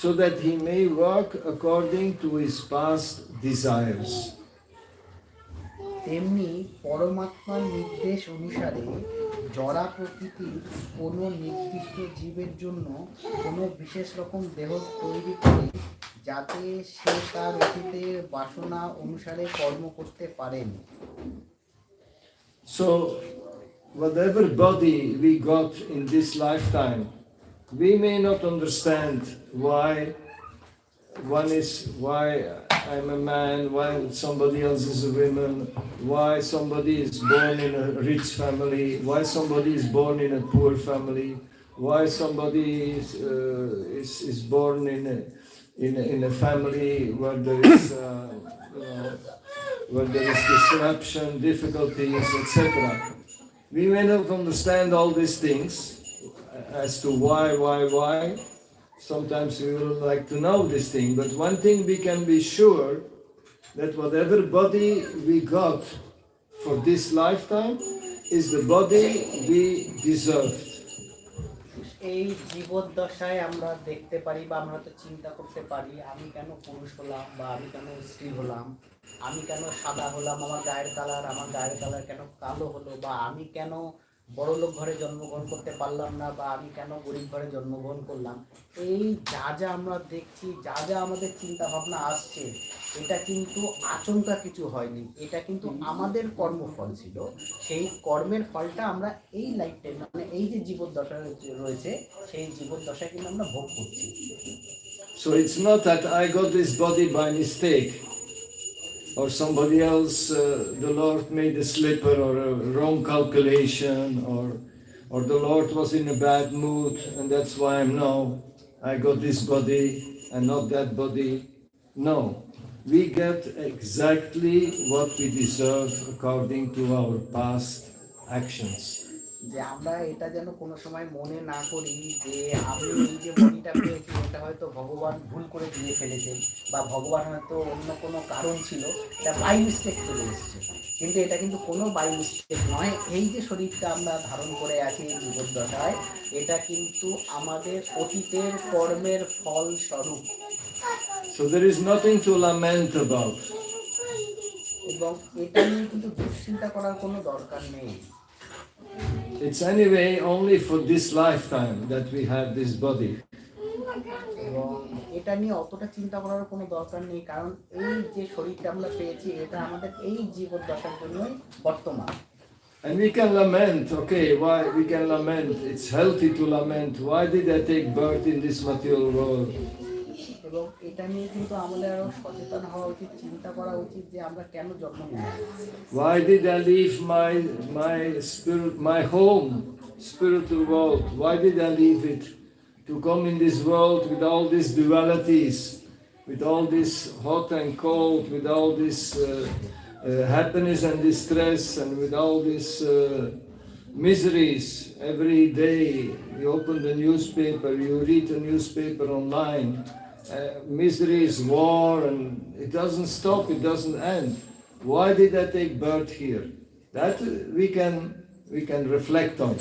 so that he may work according to his past desires. তেমনি পরমাত্মার নির্দেশ অনুসারে জড়া প্রকৃতির কোনো নির্দিষ্ট জীবের জন্য কোনো বিশেষ রকম দেহ তৈরি করে যাতে সে তার অতীতের বাসনা অনুসারে কর্ম করতে পারেন। So, whatever body we got in this lifetime, we may not understand why I'm a man, why somebody else is a woman, why somebody is born in a rich family, why somebody is born in a poor family, why somebody is born in a family where there is where there is disruption, difficulties, etc. We may not understand all these things as to why. Sometimes we would like to know this thing, but one thing we can be sure, that whatever body we got for this lifetime is the body we deserved. এই জীবদ্দশায় আমরা দেখতে পারি বা আমরা তো চিন্তা করতে পারি, আমি কেন পুরুষ হলাম বা আমি কেন স্ত্রী হলাম, আমি কেন সাদা হলাম, আমার গায়ের কালার কেন কালো হলো, বা আমি কেন বড়লোক ঘরে জন্মগ্রহণ করতে পারলাম না, বা আমি কেন গরিব ঘরে জন্মগ্রহণ করলাম। এই যা আমরা দেখছি, যা আমাদের চিন্তা ভাবনা আসছে, এটা কিন্তু আচমকা কিছু হয়নি, এটা কিন্তু আমাদের কর্মফল ছিল। সেই কর্মের ফলটা আমরা এই লাইফটাইম, মানে এই যে জীবদ্দশা রয়েছে, সেই জীবদ্দশায় কিন্তু আমরা ভোগ করছি। So it's not that I got this body by mistake, or somebody else, the Lord made a slipper or a wrong calculation, or the Lord was in a bad mood and that's why I got this body and not that body. No, we get exactly what we deserve according to our past actions. যে আমরা এটা যেন কোনো সময় মনে না করি যে আমি এই যে বডিটা পেয়েছি এটা হয়তো ভগবান ভুল করে দিয়ে ফেলেছেন, বা ভগবান হয়তো অন্য কোনো কারণ ছিল, এটা বাই মিস্টেক চলে এসেছে। কিন্তু এটা কিন্তু কোনো বাই মিস্টেক নয়। এই যে শরীরটা আমরা ধারণ করে আছি এই জীবদ্দশায়, এটা কিন্তু আমাদের অতীতের কর্মের ফল স্বরূপ। So there is nothing to lament about. এবং এটা নিয়ে কিন্তু দুশ্চিন্তা করার কোনো দরকার নেই। It's anyway only for this lifetime that we have this body. এবং এটা নিয়ে অতটা চিন্তা করার কোনো দরকার নেই, কারণ এই যে শরীরটা আমরা পেয়েছি এটা আমাদের এই জীবদ্দশার জন্যই বর্তমান। And we can lament, okay, why we can lament, it's healthy to lament, why did I take birth in this material world? এবং এটা নিয়ে কিন্তু আমাদের আরো সচেতন হওয়া উচিত, চিন্তা করা উচিত যে আমরা কেন জন্ম নিলাম। Why did I leave my home, spiritual world? Why did I leave it to come in this world with all these dualities, with all this hot and cold, with all this happiness and distress, and with all these miseries every day? You open the newspaper, you read the newspaper online. Misery is war, and it doesn't stop, it doesn't end. Why did I take birth here? That we can reflect on,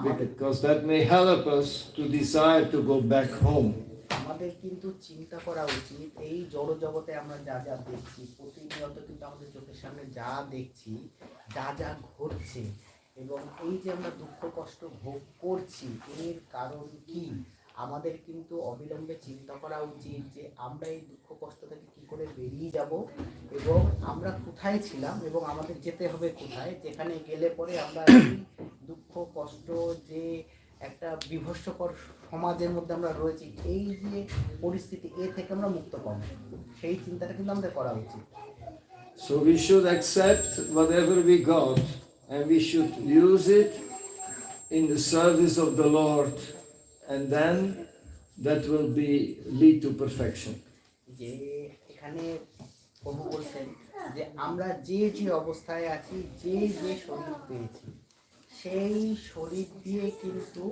because that may help us to desire to go back home. আমাদের কিন্তু চিন্তা করা উচিত, এই জড় জগতে আমরা যা দেখছি, প্রতিনিয়ত কিন্তু আমাদের চোখের সামনে যা দেখছি, যা ঘটছে, এবং এই যে আমরা দুঃখ কষ্ট ভোগ করছি, এর কারণ কি? আমাদের কিন্তু অবিলম্বে চিন্তা করা উচিত যে আমরা এই দুঃখ কষ্ট থেকে কী করে বেরিয়ে যাব, এবং আমরা কোথায় ছিলাম এবং আমাদের যেতে হবে কোথায়, যেখানে গেলে পরে আমরা এই দুঃখ কষ্ট, যে একটা বিভৎসকর সমাজের মধ্যে আমরা রয়েছি, এই যে পরিস্থিতি, এ থেকে আমরা মুক্ত পাবো, সেই চিন্তাটা কিন্তু আমাদের করা উচিত। So we should accept whatever we got, and we should use it in the service of the Lord, and then that will lead to perfection. যে এখানে প্রভু বলছেন যে আমরা যে অবস্থায় আছি, যে শরীর পেয়েছি, সেই শরীর দিয়ে কিন্তু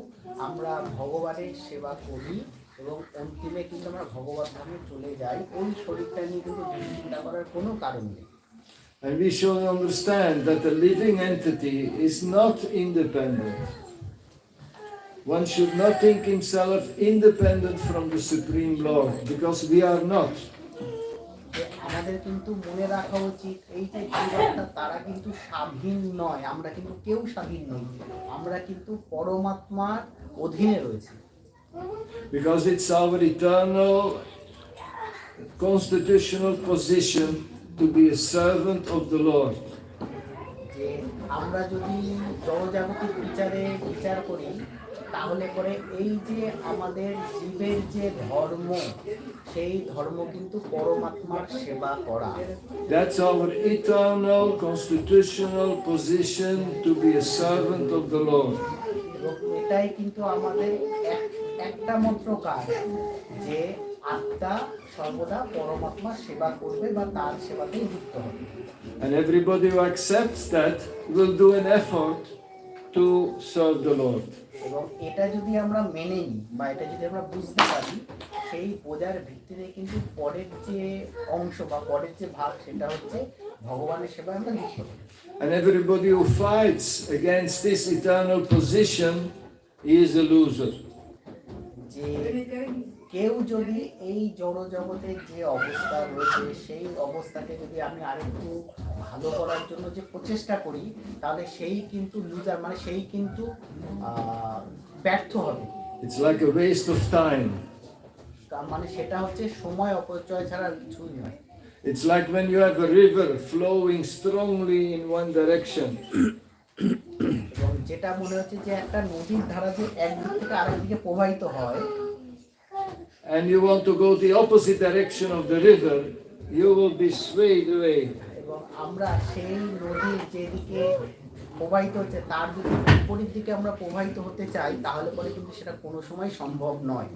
আমরা ভগবানের সেবা করি, এবং অন্তিমে কিন্তু আমরা ভগবত ধামে চলে যাই। ওই শরীরটা নিয়ে কিন্তু চিন্তা করার কোনো কারণ নেই। And we should understand that the living entity is not independent. One should not think himself independent from the Supreme Lord, because we are not. আমাদের আমাদের কিন্তু মনে রাখা উচিত এই যে জীবাত্মা তারা কিন্তু স্বাধীন নয়, আমরা কিন্তু কেউ স্বাধীন নই, আমরা কিন্তু পরমাত্মার অধীনে রয়েছি। Because it's our eternal constitutional position to be a servant of the Lord. যে আমরা যদি জড়জাগতিক বিচার করি তাহলে পরে এই যে আমাদের জীবের যে ধর্ম, সেই ধর্ম কিন্তু পরমাত্মার সেবা করা। That's our eternal constitutional position to be a servant of the Lord. এবং এটাই কিন্তু আমাদের একটা মাত্র কাজ, যে আত্মা সর্বদা পরমাত্মার সেবা করবে বা তার সেবাতেই যুক্ত হবে। And everybody who accepts that will do an effort to serve the Lord. এবং এটা যদি আমরা মেনে নিই বা এটা যদি আমরা বুঝতে পারি, সেই বোঝার ভিত্তিতে কিন্তু পরের যে অংশ বা পরের যে ভাগ সেটা হচ্ছে ভগবানের সেবায় আমরা যুক্ত হব। And everybody who fights against this eternal position is a loser. যে কেউ যদি এই জড় জগতের যে অবস্থা রয়েছে সেই অবস্থাকে যদি আমি আরেকটু ভালো করার জন্য যে প্রচেষ্টা করি, তাহলে সেই কিন্তু লুজার, মানে সেই কিন্তু ব্যর্থ হবে। It's like a waste of time. মানে সেটা হচ্ছে সময় অপচয় ছাড়া কিছুই নয়। It's like when you have a river flowing strongly in one direction. এবং যেটা মনে হচ্ছে যে একটা নদীর ধারা যে একদিক থেকে আরেক দিকে প্রবাহিত হয়, and you want to go the opposite direction of the river, you will be swayed away. এবং আমরা সেই নদীর যেদিকে প্রবাহিত হচ্ছে তার যদি বিপরীত দিকে আমরা প্রবাহিত হতে চাই, তাহলে পরে কিন্তু সেটা কোনো সময় সম্ভব নয়।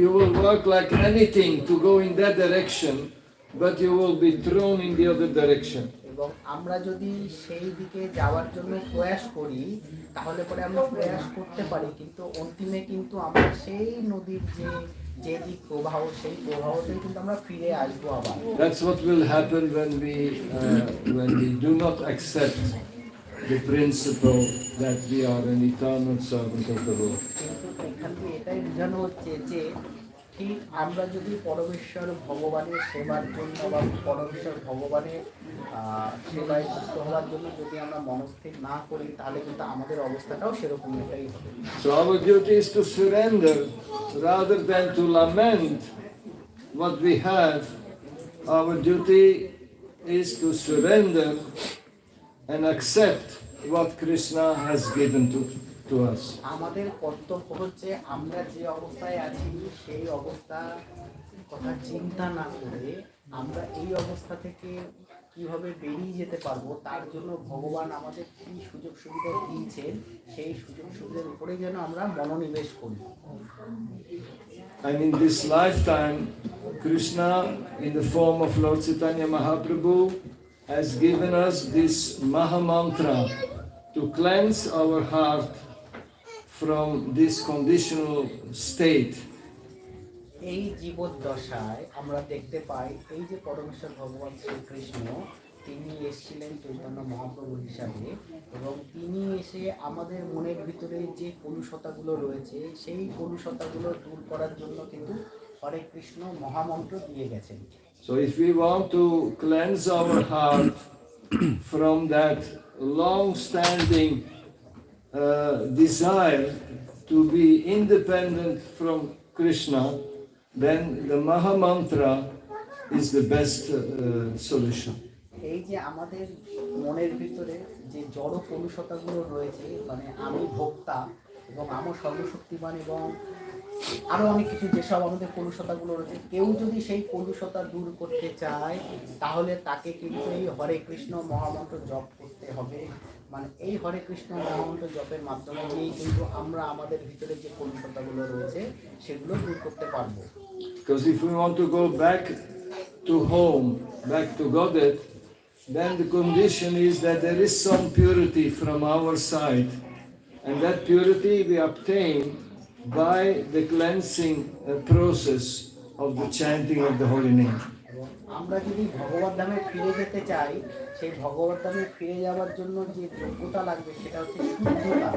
You will work like anything to go in that direction, but you will be thrown in the other direction. এবং আমরা যদি সেই দিকে যাওয়ার জন্য প্রয়াস করি, তাহলে পরে আমরা প্রয়াস করতে পারি, কিন্তু অন্তিমে কিন্তু আমরা সেই নদীর যে দিক প্রবাহ, সেই প্রবাহতেই কিন্তু আমরা ফিরে আসবো আবার। That's what will happen when we do not accept the principle that we are an eternal servant of the Lord. কিন্তু এখান থেকে এটাই বোঝানো হচ্ছে যে ঠিক আমরা যদি পরমেশ্বর ভগবানের সেবার জন্য বা পরমেশ্বর ভগবানের সেবায় যুক্ত হওয়ার জন্য যদি আমরা মনস্থির না করি, তাহলে কিন্তু আমাদের অবস্থাটাও সেরকম এটাই হবে। So our duty is to surrender rather than to lament what we have. Our duty is to surrender and accept what Krishna has given to us. আমাদের কর্তব্য হচ্ছে আমরা যে অবস্থায় আছি সেই অবস্থা কথা চিন্তা না করে আমরা এই অবস্থা থেকে কিভাবে বেরিয়ে যেতে পারবো, তার জন্য ভগবান আমাদের কি সুযোগ সুবিধা দিয়েছেন, সেই সুযোগ সুবিধার উপরে যেন আমরা মনোনিবেশ করি। And in this lifetime, Krishna, in the form of Lord Caitanya Mahaprabhu, has given us this Maha Mantra to cleanse our heart from this conditional state. এই জীবদ্দশায় আমরা দেখতে পাই এই যে পরমেশ্বর ভগবান শ্রীকৃষ্ণ, তিনি এসেছিলেন চৈতন্য মহাপ্রভু হিসাবে, এবং তিনি এসে আমাদের মনের ভিতরে যে কলুষতাগুলো রয়েছে সেই কলুষতাগুলো দূর করার জন্য কিন্তু হরে কৃষ্ণ মহামন্ত্র দিয়ে গেছেন। So if we want to cleanse our heart from that long-standing desire to be independent from Krishna, then the Maha Mantra is the best solution. এই যে আমাদের মনের ভিতরে যে জড় কলুষতাগুলো রয়েছে, মানে আমি ভোক্তা এবং আমার সর্বশক্তিমান এবং আরো অনেক কিছু যেসব আমাদের কলুষতাগুলো রয়েছে, কেউ যদি সেই কলুষতা দূর করতে চায় তাহলে তাকে কিন্তু এই হরে কৃষ্ণ মহামন্ত্র জপ করতে হবে। মানে এই হরে কৃষ্ণ মহামন্ত্র জপের মাধ্যমে দিয়েই কিন্তু আমরা আমাদের ভিতরে যে কলুষতাগুলো রয়েছে সেগুলো দূর করতে পারবো। Because if we want to go back to home, back to Godhead, then the condition is that there is some purity from our side, and that purity we obtain by the cleansing process of the chanting of the holy name. আমরা যদি ভগবত ধামে ফিরে যেতে চাই, সেই ভগবত ধামে ফিরে যাওয়ার জন্য যে যোগ্যতা লাগবে সেটা হচ্ছে শুদ্ধতা।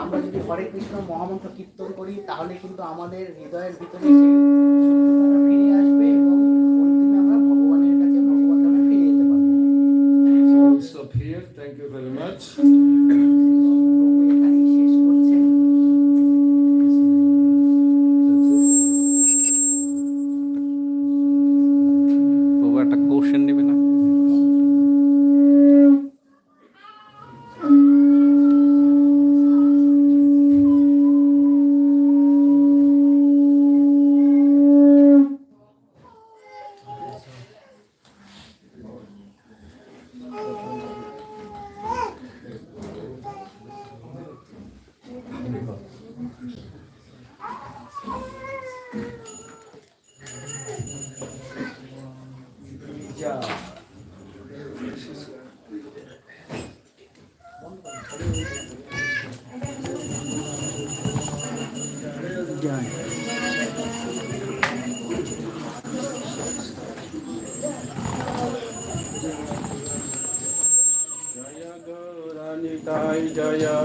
আমরা যদি হরে কৃষ্ণ মহামন্ত্র কীর্তন করি তাহলে কিন্তু আমাদের হৃদয়ের ভিতরে সেই শুদ্ধতাটা ফিরে আসবে এবং অন্তিমে আমরা ভগবানের কাছে এখানেই শেষ করছেন। প্রভু একটা কোশ্চেন নেবে না? Jaya Gauranitai Jaya